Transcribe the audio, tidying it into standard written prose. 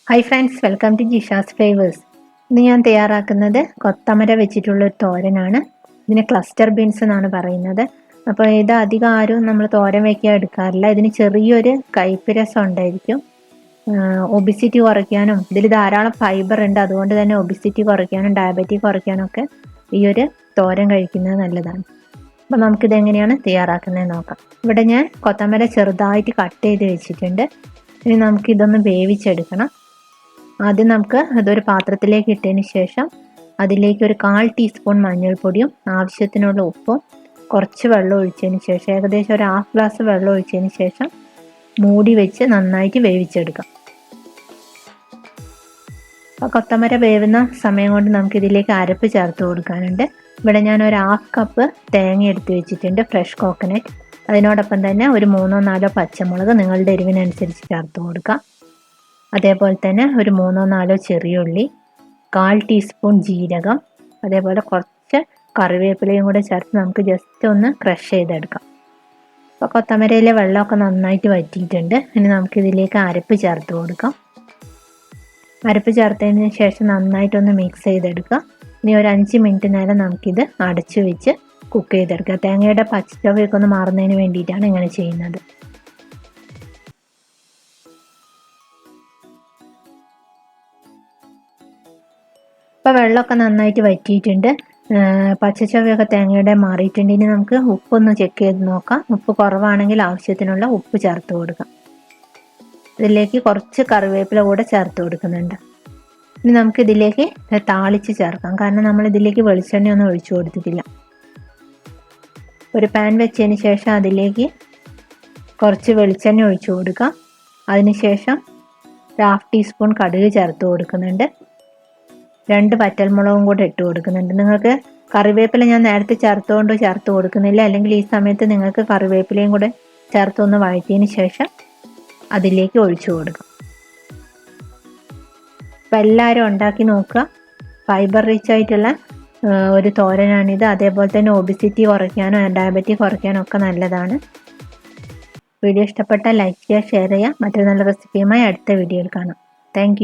Hi friends, welcome to Jisha's flavours. ഇന്ന് ഞാൻ തയ്യാറാക്കുന്നത് കൊത്തമര വെച്ചിട്ടുള്ള ഒരു തോരനാണ്. ഇതിന് ക്ലസ്റ്റർ ബീൻസ് എന്നാണ് പറയുന്നത്. അപ്പോൾ ഇത് അധികം ആരും നമ്മൾ തോരൻ വയ്ക്കാൻ എടുക്കാറില്ല. ഇതിന് ചെറിയൊരു കയ്പ്പ് രസം ഉണ്ടായിരിക്കും. ഒബിസിറ്റി കുറയ്ക്കാനും ഇതിൽ ധാരാളം ഫൈബർ ഉണ്ട്. അതുകൊണ്ട് തന്നെ ഒബിസിറ്റി കുറയ്ക്കാനും ഡയബറ്റിക് കുറയ്ക്കാനും ഒക്കെ ഈ ഒരു തോരൻ കഴിക്കുന്നത് നല്ലതാണ്. അപ്പോൾ നമുക്കിത് എങ്ങനെയാണ് തയ്യാറാക്കുന്നത് നോക്കാം. ഇവിടെ ഞാൻ കൊത്തമര ചെറുതായിട്ട് കട്ട് ചെയ്ത് വെച്ചിട്ടുണ്ട്. ഇനി നമുക്കിതൊന്ന് വേവിച്ചെടുക്കണം. ആദ്യം നമുക്ക് അതൊരു പാത്രത്തിലേക്ക് ഇട്ടതിന് ശേഷം അതിലേക്ക് ഒരു 1/4 ടീസ്പൂൺ മഞ്ഞൾപ്പൊടിയും ആവശ്യത്തിനുള്ള ഉപ്പും കുറച്ച് വെള്ളം ഒഴിച്ചതിന് ശേഷം ഏകദേശം ഒരു 1/2 ഗ്ലാസ് വെള്ളം ഒഴിച്ചതിന് ശേഷം മൂടി വെച്ച് നന്നായിട്ട് വേവിച്ചെടുക്കാം. അപ്പോൾ കൊത്തമര വേവുന്ന സമയം കൊണ്ട് നമുക്ക് ഇതിലേക്ക് അരപ്പ് ചേർത്ത് കൊടുക്കാനുണ്ട്. ഇവിടെ ഞാൻ ഒരു 1/2 കപ്പ് തേങ്ങ എടുത്ത് വെച്ചിട്ടുണ്ട്, ഫ്രഷ് കോക്കനട്ട്. അതിനോടൊപ്പം തന്നെ ഒരു 3-4 പച്ചമുളക് നിങ്ങളുടെ എരിവിനനുസരിച്ച് ചേർത്ത് കൊടുക്കാം. അതേപോലെ തന്നെ ഒരു 3-4 ചെറിയ ഉള്ളി, 1/4 ടീസ്പൂൺ ജീരകം, അതേപോലെ കുറച്ച് കറിവേപ്പിലയും കൂടെ ചേർത്ത് നമുക്ക് ജസ്റ്റ് ഒന്ന് ക്രഷ് ചെയ്തെടുക്കാം. അപ്പോൾ കൊത്തമരയിലെ വെള്ളമൊക്കെ നന്നായിട്ട് വറ്റിയിട്ടുണ്ട്. ഇനി നമുക്കിതിലേക്ക് അരപ്പ് ചേർത്ത് കൊടുക്കാം. അരപ്പ് ചേർത്തതിന് ശേഷം നന്നായിട്ടൊന്ന് മിക്സ് ചെയ്തെടുക്കുക. ഇനി ഒരു 5 മിനിറ്റ് നേരം നമുക്കിത് അടച്ചു വെച്ച് കുക്ക് ചെയ്തെടുക്കുക. തേങ്ങയുടെ പച്ചച്ചൊവയൊക്കെ ഒന്ന് മാറുന്നതിന് വേണ്ടിയിട്ടാണ് ഇങ്ങനെ ചെയ്യുന്നത്. ഇപ്പോൾ വെള്ളമൊക്കെ നന്നായിട്ട് വറ്റിയിട്ടുണ്ട്. പച്ചച്ചവയൊക്കെ തേങ്ങയുടെ മാറിയിട്ടുണ്ട്. ഇനി നമുക്ക് ഉപ്പൊന്ന് ചെക്ക് ചെയ്ത് നോക്കാം. ഉപ്പ് കുറവാണെങ്കിൽ ആവശ്യത്തിനുള്ള ഉപ്പ് ചേർത്ത് കൊടുക്കാം. ഇതിലേക്ക് കുറച്ച് കറിവേപ്പില കൂടെ ചേർത്ത് കൊടുക്കുന്നുണ്ട്. ഇനി നമുക്ക് ഇതിലേക്ക് താളിച്ച് ചേർക്കാം. കാരണം നമ്മൾ ഇതിലേക്ക് വെളിച്ചെണ്ണയൊന്നും ഒഴിച്ചു കൊടുത്തിട്ടില്ല. ഒരു പാൻ വെച്ചതിന് ശേഷം അതിലേക്ക് കുറച്ച് വെളിച്ചെണ്ണ ഒഴിച്ചു കൊടുക്കാം. അതിനുശേഷം 1/2 ടീസ്പൂൺ കടുക് ചേർത്ത് കൊടുക്കുന്നുണ്ട്. 2 വറ്റൽമുളകും കൂടെ ഇട്ട് കൊടുക്കുന്നുണ്ട്. നിങ്ങൾക്ക് കറിവേപ്പില ഞാൻ നേരത്തെ ചേർത്തുകൊണ്ട് ചേർത്ത് കൊടുക്കുന്നില്ല, അല്ലെങ്കിൽ ഈ സമയത്ത് നിങ്ങൾക്ക് കറിവേപ്പിലയും കൂടെ ചേർത്തൊന്ന് വഴറ്റിയതിന് ശേഷം അതിലേക്ക് ഒഴിച്ചു കൊടുക്കാം. അപ്പം എല്ലാവരും ഉണ്ടാക്കി നോക്കുക. ഫൈബർ റിച്ച് ആയിട്ടുള്ള ഒരു തോരനാണിത്. അതേപോലെ തന്നെ ഒബിസിറ്റി കുറയ്ക്കാനോ ഡയബറ്റിക് കുറയ്ക്കാനോ ഒക്കെ നല്ലതാണ്. വീഡിയോ ഇഷ്ടപ്പെട്ടാൽ ലൈക്ക് ചെയ്യുക, ഷെയർ ചെയ്യുക. മറ്റൊരു നല്ല റെസിപ്പിയുമായി അടുത്ത വീഡിയോയിൽ കാണാം. താങ്ക്